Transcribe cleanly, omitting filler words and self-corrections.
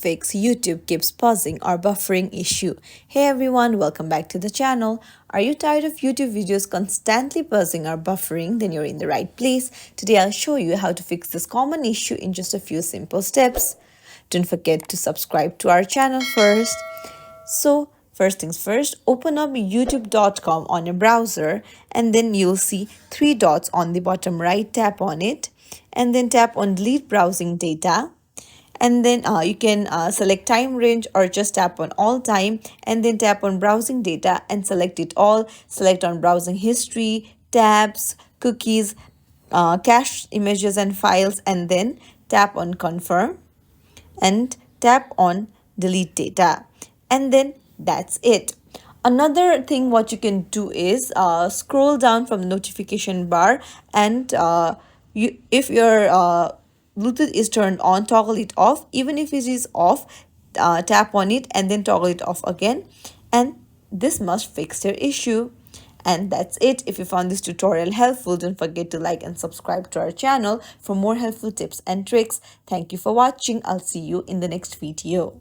fix YouTube keeps pausing or buffering issue. Hey everyone, welcome back to the channel. Are you tired of YouTube videos constantly pausing or buffering? Then you're in the right place. Today I'll show you how to fix this common issue in just a few simple steps. Don't forget to subscribe to our channel first. So first things first, open up youtube.com on your browser and then you'll see three dots on the bottom right. Tap on it and then tap on delete browsing data, and then you can select time range or just tap on all time and then tap on browsing data and select it all. Select on browsing history, tabs, cookies, cache images and files, and then tap on confirm and tap on delete data, and then that's it. Another thing what you can do is scroll down from the notification bar, and if your Bluetooth is turned on, toggle it off. Even if it is off, tap on it and then toggle it off again, and this must fix your issue. And that's it. If you found this tutorial helpful, don't forget to like and subscribe to our channel for more helpful tips and tricks. Thank you for watching. I'll see you in the next video.